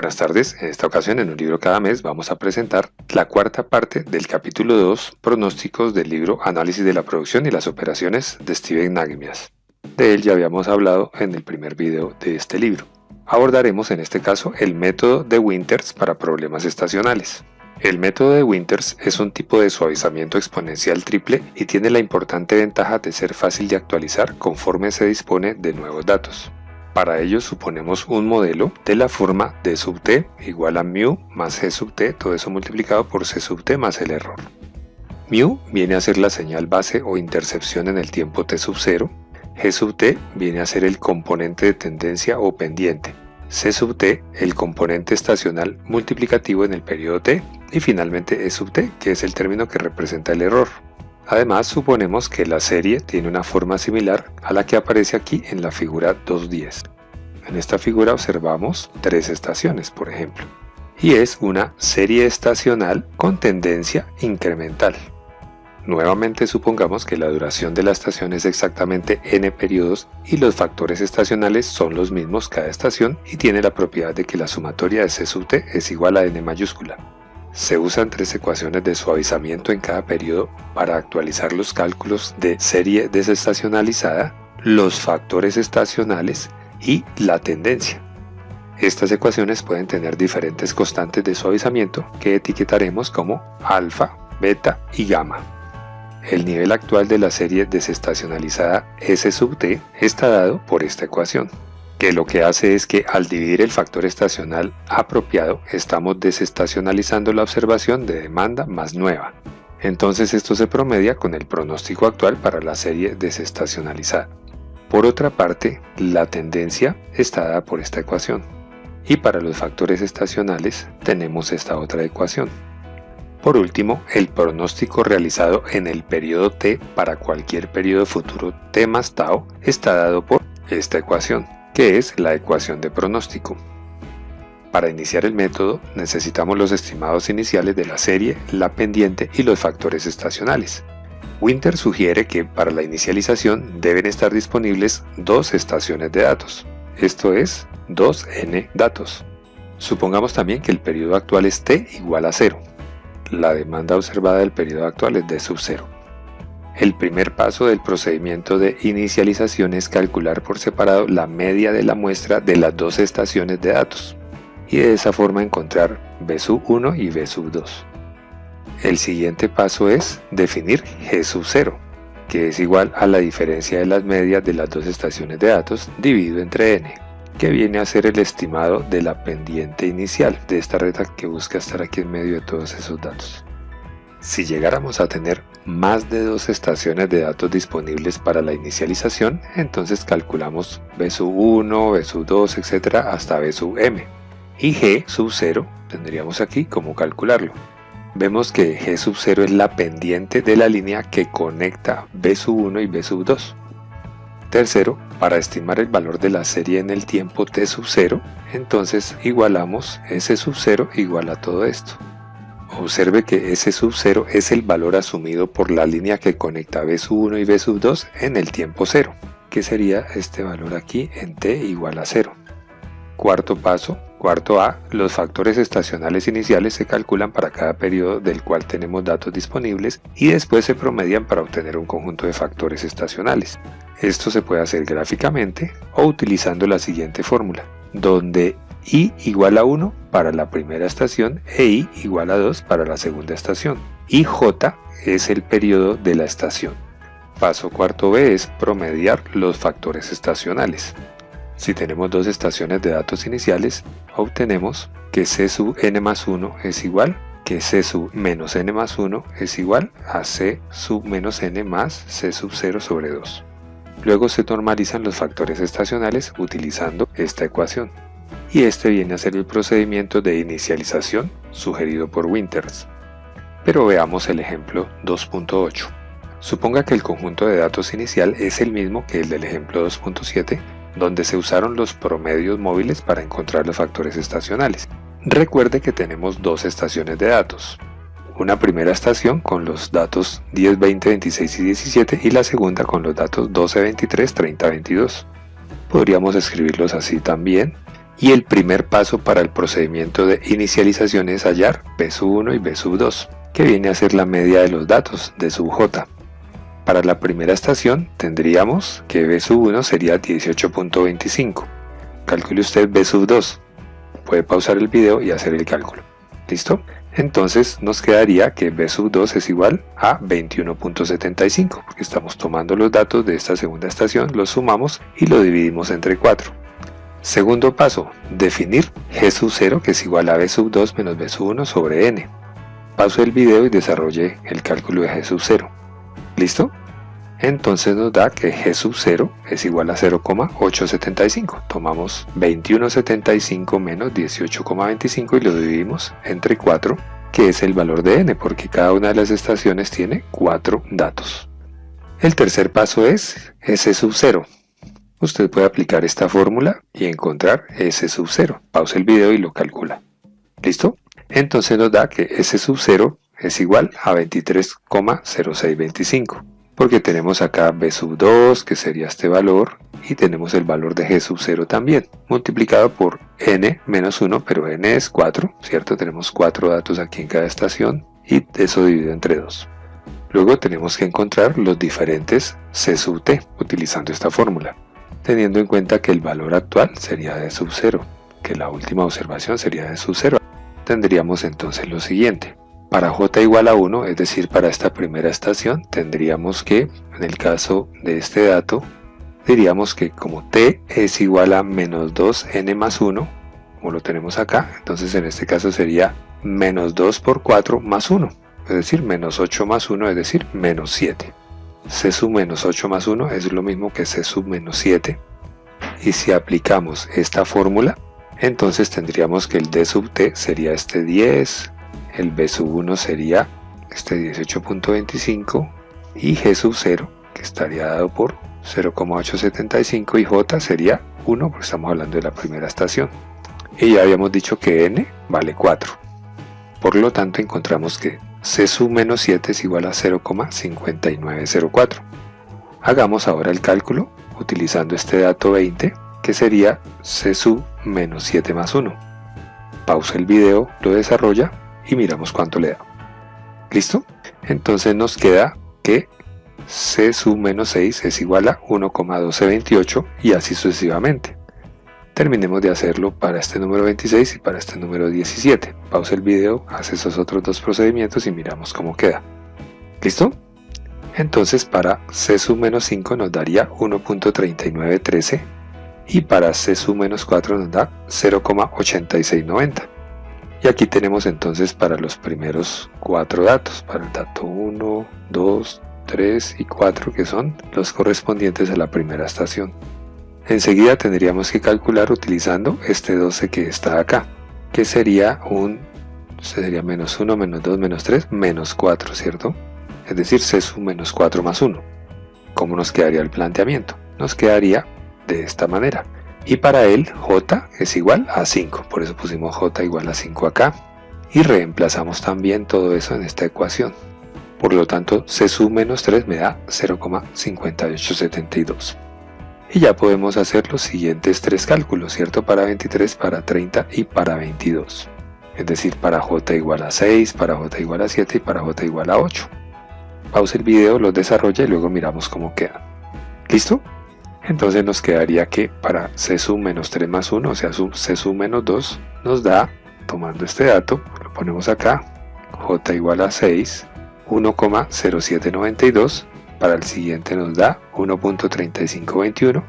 Buenas tardes, en esta ocasión en Un Libro Cada Mes vamos a presentar la cuarta parte del capítulo 2, pronósticos del libro Análisis de la producción y las operaciones de Steven Nagemias. De él ya habíamos hablado en el primer video de este libro. Abordaremos en este caso el método de Winters para problemas estacionales. El método de Winters es un tipo de suavizamiento exponencial triple y tiene la importante ventaja de ser fácil de actualizar conforme se dispone de nuevos datos. Para ello suponemos un modelo de la forma d sub t igual a mu más g sub t, todo eso multiplicado por c sub t más el error. Mu viene a ser la señal base o intercepción en el tiempo t sub 0, g sub t viene a ser el componente de tendencia o pendiente, c sub t el componente estacional multiplicativo en el periodo t y finalmente e sub t, que es el término que representa el error. Además, suponemos que la serie tiene una forma similar a la que aparece aquí en la figura 2.10. En esta figura observamos tres estaciones, por ejemplo, y es una serie estacional con tendencia incremental. Nuevamente supongamos que la duración de la estación es exactamente n periodos y los factores estacionales son los mismos cada estación y tiene la propiedad de que la sumatoria de c sub t es igual a n mayúscula. Se usan tres ecuaciones de suavizamiento en cada periodo para actualizar los cálculos de serie desestacionalizada, los factores estacionales y la tendencia. Estas ecuaciones pueden tener diferentes constantes de suavizamiento que etiquetaremos como alfa, beta y gamma. El nivel actual de la serie desestacionalizada S sub t está dado por esta ecuación, que lo que hace es que al dividir el factor estacional apropiado estamos desestacionalizando la observación de demanda más nueva. Entonces esto se promedia con el pronóstico actual para la serie desestacionalizada. Por otra parte, la tendencia está dada por esta ecuación. Y para los factores estacionales tenemos esta otra ecuación. Por último, el pronóstico realizado en el periodo t para cualquier periodo futuro t más tau está dado por esta ecuación, que es la ecuación de pronóstico. Para iniciar el método necesitamos los estimados iniciales de la serie, la pendiente y los factores estacionales. Winters sugiere que para la inicialización deben estar disponibles dos estaciones de datos, esto es 2n datos. Supongamos también que el periodo actual es t igual a 0. La demanda observada del periodo actual es d sub 0. El primer paso del procedimiento de inicialización es calcular por separado la media de la muestra de las dos estaciones de datos y de esa forma encontrar b sub 1 y b sub 2. El siguiente paso es definir g sub 0, que es igual a la diferencia de las medias de las dos estaciones de datos dividido entre n, que viene a ser el estimado de la pendiente inicial de esta recta que busca estar aquí en medio de todos esos datos. Si llegáramos a tener más de dos estaciones de datos disponibles para la inicialización, entonces calculamos b sub 1, b sub 2, etc. hasta b sub m. Y g sub 0 tendríamos aquí cómo calcularlo. Vemos que g sub 0 es la pendiente de la línea que conecta b sub 1 y b sub 2. Tercero, para estimar el valor de la serie en el tiempo t sub 0, entonces igualamos s sub 0 igual a todo esto. Observe que S sub 0 es el valor asumido por la línea que conecta b sub 1 y b sub 2 en el tiempo 0, que sería este valor aquí en t igual a 0. Cuarto paso, cuarto A, los factores estacionales iniciales se calculan para cada periodo del cual tenemos datos disponibles y después se promedian para obtener un conjunto de factores estacionales. Esto se puede hacer gráficamente o utilizando la siguiente fórmula, donde I igual a 1 para la primera estación e I igual a 2 para la segunda estación. Y J es el periodo de la estación. Paso cuarto B es promediar los factores estacionales. Si tenemos dos estaciones de datos iniciales, obtenemos que C sub n más 1 es igual que C sub menos n más 1 es igual a C sub menos n más C sub 0 sobre 2. Luego se normalizan los factores estacionales utilizando esta ecuación. Y este viene a ser el procedimiento de inicialización sugerido por Winters. Pero veamos el ejemplo 2.8. Suponga que el conjunto de datos inicial es el mismo que el del ejemplo 2.7, donde se usaron los promedios móviles para encontrar los factores estacionales. Recuerde que tenemos dos estaciones de datos. Una primera estación con los datos 10, 20, 26 y 17 y la segunda con los datos 12, 23, 30, 22. Podríamos escribirlos así también Y el primer paso para el procedimiento de inicialización es hallar B sub 1 y B sub 2, que viene a ser la media de los datos de sub j. Para la primera estación tendríamos que B sub 1 sería 18.25. Calcule usted B sub 2. Puede pausar el video y hacer el cálculo. ¿Listo? Entonces nos quedaría que B sub 2 es igual a 21.75, porque estamos tomando los datos de esta segunda estación, los sumamos y lo dividimos entre 4. Segundo paso, definir G sub 0, que es igual a B sub 2 menos B sub 1 sobre n. Pauso el video y desarrolle el cálculo de G sub 0. ¿Listo? Entonces nos da que G sub 0 es igual a 0,875. Tomamos 21,75 menos 18,25 y lo dividimos entre 4, que es el valor de n, porque cada una de las estaciones tiene 4 datos. El tercer paso es S sub 0. Usted puede aplicar esta fórmula y encontrar S sub 0. Pausa el video y lo calcula. ¿Listo? Entonces nos da que S sub 0 es igual a 23,0625. Porque tenemos acá B sub 2, que sería este valor, y tenemos el valor de G sub 0 también, multiplicado por n menos 1, pero n es 4, ¿cierto? Tenemos 4 datos aquí en cada estación, y eso dividido entre 2. Luego tenemos que encontrar los diferentes C sub t, utilizando esta fórmula, teniendo en cuenta que el valor actual sería D sub 0, que la última observación sería D sub 0. Tendríamos entonces lo siguiente. Para j igual a 1, es decir, para esta primera estación, tendríamos que, en el caso de este dato, diríamos que como t es igual a menos 2n más 1, como lo tenemos acá, entonces en este caso sería menos 2 por 4 más 1, es decir, menos 8 más 1, es decir, menos 7. C sub menos 8 más 1 es lo mismo que C sub menos 7, y si aplicamos esta fórmula, entonces tendríamos que el D sub t sería este 10, el B sub 1 sería este 18.25 y G sub 0, que estaría dado por 0,875, y J sería 1, porque estamos hablando de la primera estación. Y ya habíamos dicho que n vale 4. Por lo tanto encontramos que C sub menos 7 es igual a 0,5904. Hagamos ahora el cálculo utilizando este dato 20, que sería C sub menos 7 más 1. Pausa el video, lo desarrolla y miramos cuánto le da. ¿Listo? Entonces nos queda que C sub menos 6 es igual a 1,1228 y así sucesivamente. Terminemos de hacerlo para este número 26 y para este número 17. Pausa el video, hace esos otros dos procedimientos y miramos cómo queda. ¿Listo? Entonces para C sub menos 5 nos daría 1.3913 y para C sub menos 4 nos da 0,8690. Y aquí tenemos entonces para los primeros 4 datos, para el dato 1, 2, 3 y 4, que son los correspondientes a la primera estación. Enseguida tendríamos que calcular utilizando este 12 que está acá, que sería menos 1, menos 2, menos 3, menos 4, ¿cierto? Es decir, C sub menos 4 más 1. ¿Cómo nos quedaría el planteamiento? Nos quedaría de esta manera. Y para él, J es igual a 5, por eso pusimos J igual a 5 acá. Y reemplazamos también todo eso en esta ecuación. Por lo tanto, C sub menos 3 me da 0,5872. Y ya podemos hacer los siguientes 3 cálculos, ¿cierto? Para 23, para 30 y para 22. Es decir, para J igual a 6, para J igual a 7 y para J igual a 8. Pausa el video, los desarrolla y luego miramos cómo quedan. ¿Listo? Entonces nos quedaría que para C sub menos 3 más 1, o sea, C sub menos 2, nos da, tomando este dato, lo ponemos acá, J igual a 6, 1,0792, para el siguiente nos da 1.3521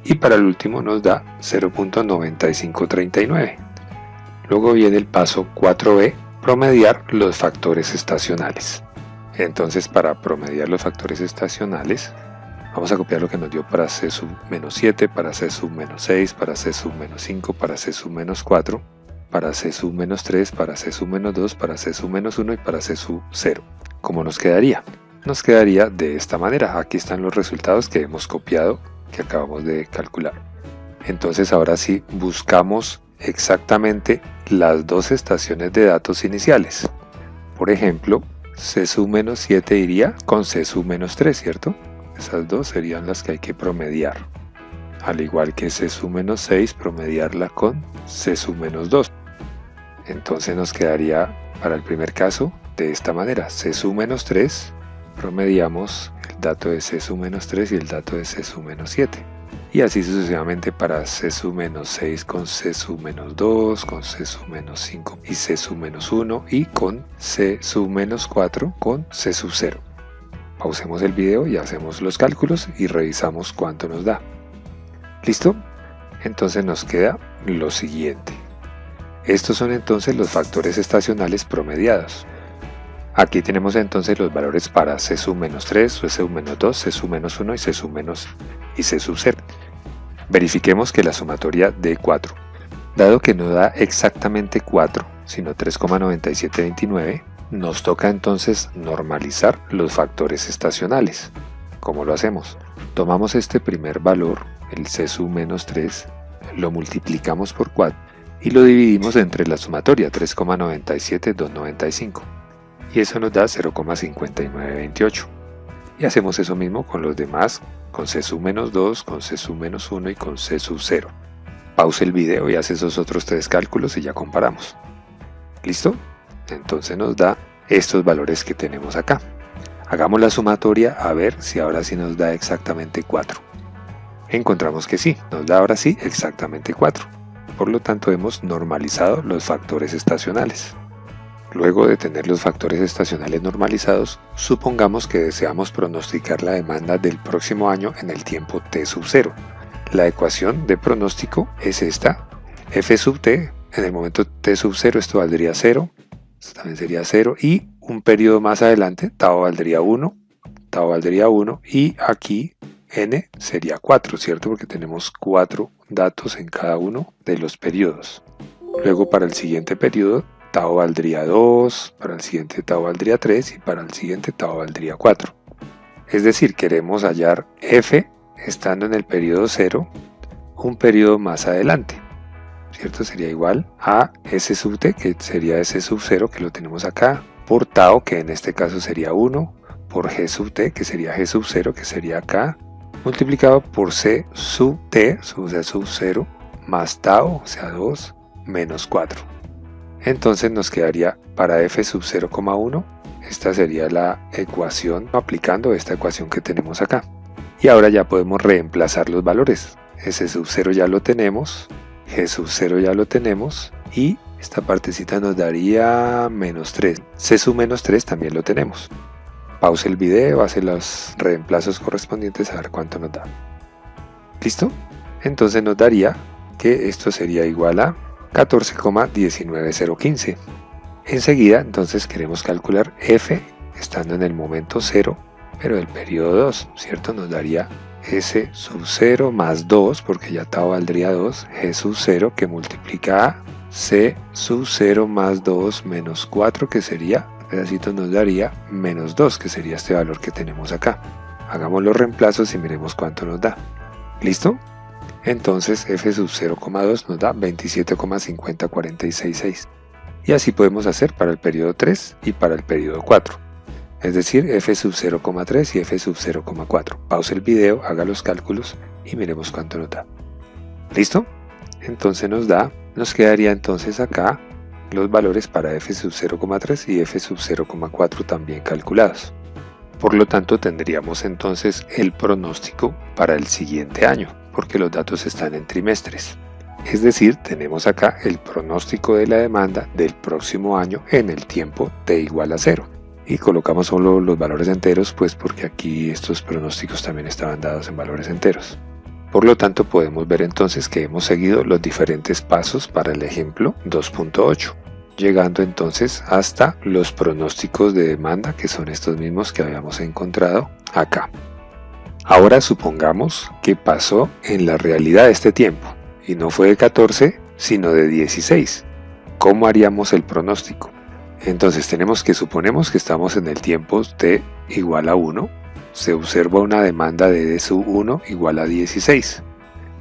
y para el último nos da 0.9539. Luego viene el paso 4b, promediar los factores estacionales. Entonces para promediar los factores estacionales, vamos a copiar lo que nos dio para C sub menos 7, para C sub menos 6, para C sub menos 5, para C sub menos 4, para C sub menos 3, para C sub menos 2, para C sub menos 1 y para C sub 0. ¿Cómo nos quedaría? Nos quedaría de esta manera. Aquí están los resultados que hemos copiado, que acabamos de calcular. Entonces ahora sí buscamos exactamente las dos estaciones de datos iniciales. Por ejemplo, C sub menos 7 iría con C sub menos 3, ¿cierto? Esas dos serían las que hay que promediar. al igual que C sub menos 6, promediarla con C sub menos 2. Entonces nos quedaría para el primer caso de esta manera: C sub menos 3, promediamos el dato de C sub menos 3 y el dato de C sub menos 7. Y así sucesivamente para C sub menos 6 con C sub menos 2, con C sub menos 5 y C sub menos 1, y con C sub menos 4 con C sub 0. Pausemos el video y hacemos los cálculos y revisamos cuánto nos da. ¿Listo? Entonces nos queda lo siguiente. Estos son entonces los factores estacionales promediados. Aquí tenemos entonces los valores para C sub menos 3, C sub menos 2, C sub menos 1 y C sub 0. Verifiquemos que la sumatoria dé 4. Dado que no da exactamente 4, sino 3,9729, nos toca entonces normalizar los factores estacionales. ¿Cómo lo hacemos? Tomamos este primer valor, el C sub menos 3, lo multiplicamos por 4 y lo dividimos entre la sumatoria 3,97295. Y eso nos da 0,5928. Y hacemos eso mismo con los demás, con C sub menos 2, con C sub menos 1 y con C sub 0. Pausa el video y hace esos otros 3 cálculos y ya comparamos. ¿Listo? Entonces nos da estos valores que tenemos acá. Hagamos la sumatoria a ver si ahora sí nos da exactamente 4. Encontramos que sí, nos da ahora sí exactamente 4. Por lo tanto hemos normalizado los factores estacionales. Luego de tener los factores estacionales normalizados, supongamos que deseamos pronosticar la demanda del próximo año en el tiempo t sub 0. La ecuación de pronóstico es esta: f sub t, en el momento t sub 0 esto valdría 0, esto también sería 0, y un periodo más adelante, tau valdría 1, y aquí n sería 4, ¿cierto? Porque tenemos 4 datos en cada uno de los periodos. Luego para el siguiente periodo, tau valdría 2, para el siguiente tau valdría 3 y para el siguiente tau valdría 4. Es decir, queremos hallar f estando en el periodo 0, un periodo más adelante, ¿cierto? Sería igual a s sub t, que sería s sub 0, que lo tenemos acá, por tau, que en este caso sería 1, por g sub t, que sería g sub 0, que sería acá, multiplicado por c sub t, c sub 0, más tau, o sea 2, menos 4. Entonces nos quedaría para f sub 0,1, esta sería la ecuación, aplicando esta ecuación que tenemos acá. Y ahora ya podemos reemplazar los valores. S sub 0 ya lo tenemos, G sub 0 ya lo tenemos, y esta partecita nos daría menos 3. C sub menos 3 también lo tenemos. Pausa el video, hace los reemplazos correspondientes a ver cuánto nos da. ¿Listo? Entonces nos daría que esto sería igual a 14,19015. Enseguida entonces queremos calcular f estando en el momento 0, pero del periodo 2, ¿cierto? Nos daría s sub 0 más 2, porque ya tau valdría 2, g sub 0 que multiplica a c sub 0 más 2 menos 4, que sería, pedacito nos daría menos 2, que sería este valor que tenemos acá. Hagamos los reemplazos y miremos cuánto nos da. ¿Listo? Entonces f sub 0,2 nos da 27,50466. Y así podemos hacer para el periodo 3 y para el periodo 4. Es decir, f sub 0,3 y f sub 0,4. Pausa el video, haga los cálculos y miremos cuánto nos da. ¿Listo? Entonces nos quedaría entonces acá los valores para f sub 0,3 y f sub 0,4 también calculados. Por lo tanto tendríamos entonces el pronóstico para el siguiente año, porque los datos están en trimestres. Es decir, tenemos acá el pronóstico de la demanda del próximo año en el tiempo t igual a 0. Y colocamos solo los valores enteros, pues porque aquí estos pronósticos también estaban dados en valores enteros. Por lo tanto, podemos ver entonces que hemos seguido los diferentes pasos para el ejemplo 2.8, llegando entonces hasta los pronósticos de demanda, que son estos mismos que habíamos encontrado acá. Ahora supongamos que pasó en la realidad este tiempo, y no fue de 14, sino de 16. ¿Cómo haríamos el pronóstico? Entonces suponemos que estamos en el tiempo t igual a 1, se observa una demanda de d sub 1 igual a 16.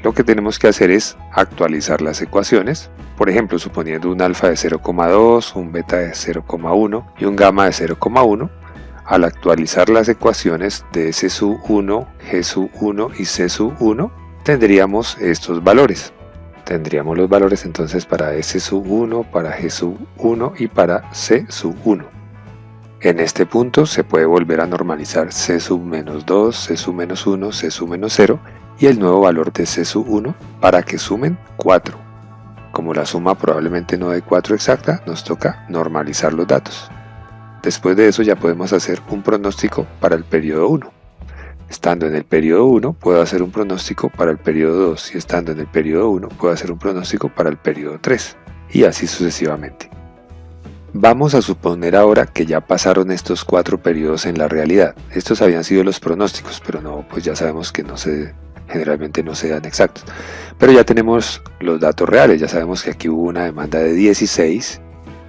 Lo que tenemos que hacer es actualizar las ecuaciones, por ejemplo suponiendo un alfa de 0,2, un beta de 0,1 y un gamma de 0,1. Al actualizar las ecuaciones de S sub 1, G sub 1 y C sub 1, tendríamos estos valores. Tendríamos los valores entonces para S sub 1, para G sub 1 y para C sub 1. En este punto se puede volver a normalizar C sub menos 2, C sub menos 1, C sub menos 0 y el nuevo valor de C sub 1 para que sumen 4. Como la suma probablemente no dé 4 exacta, nos toca normalizar los datos. Después de eso ya podemos hacer un pronóstico para el periodo 1. Estando en el periodo 1 puedo hacer un pronóstico para el periodo 2 y estando en el periodo 1 puedo hacer un pronóstico para el periodo 3 y así sucesivamente. Vamos a suponer ahora que ya pasaron estos 4 periodos en la realidad. Estos habían sido los pronósticos, pero no, pues ya sabemos que generalmente no se dan exactos. Pero ya tenemos los datos reales, ya sabemos que aquí hubo una demanda de 16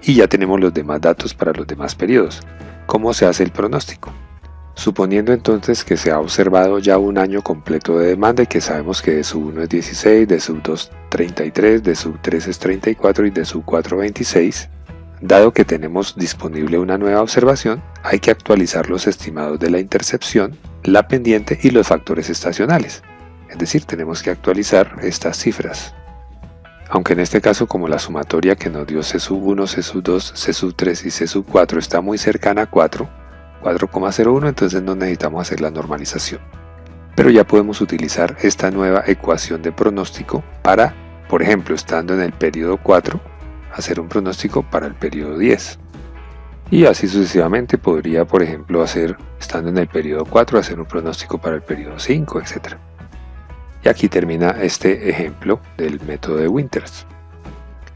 y ya tenemos los demás datos para los demás periodos. ¿Cómo se hace el pronóstico? Suponiendo entonces que se ha observado ya un año completo de demanda y que sabemos que de sub 1 es 16, de sub 2 33, de sub 3 es 34 y de sub 4 26, dado que tenemos disponible una nueva observación, hay que actualizar los estimados de la intercepción, la pendiente y los factores estacionales. Es decir, tenemos que actualizar estas cifras. Aunque en este caso, como la sumatoria que nos dio C sub 1, C sub 2, C sub 3 y C sub 4 está muy cercana a 4,01, entonces no necesitamos hacer la normalización. Pero ya podemos utilizar esta nueva ecuación de pronóstico para, por ejemplo, estando en el periodo 4, hacer un pronóstico para el periodo 10. Y así sucesivamente podría, por ejemplo, estando en el periodo 4, hacer un pronóstico para el periodo 5, etc. Y aquí termina este ejemplo del método de Winters.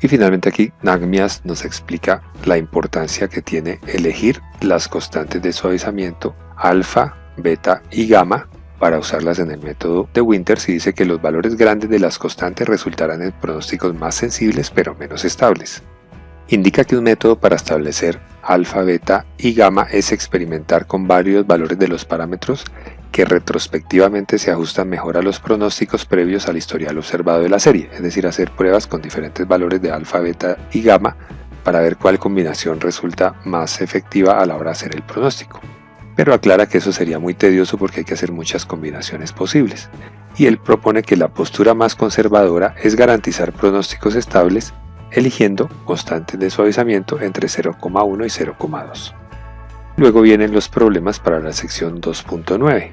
Y finalmente aquí Nagmias nos explica la importancia que tiene elegir las constantes de suavizamiento alfa, beta y gamma para usarlas en el método de Winters y dice que los valores grandes de las constantes resultarán en pronósticos más sensibles pero menos estables. Indica que un método para establecer alfa, beta y gamma es experimentar con varios valores de los parámetros que retrospectivamente se ajustan mejor a los pronósticos previos al historial observado de la serie, es decir, hacer pruebas con diferentes valores de alfa, beta y gamma para ver cuál combinación resulta más efectiva a la hora de hacer el pronóstico. Pero aclara que eso sería muy tedioso porque hay que hacer muchas combinaciones posibles, y él propone que la postura más conservadora es garantizar pronósticos estables eligiendo constantes de suavizamiento entre 0,1 y 0,2. Luego vienen los problemas para la sección 2.9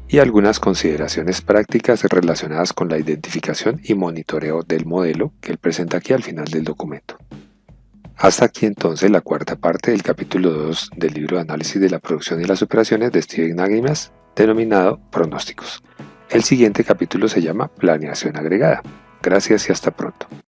y algunas consideraciones prácticas relacionadas con la identificación y monitoreo del modelo que él presenta aquí al final del documento. Hasta aquí entonces la cuarta parte del capítulo 2 del libro de análisis de la producción y las operaciones de Steven Nagmias, denominado Pronósticos. El siguiente capítulo se llama Planeación agregada. Gracias y hasta pronto.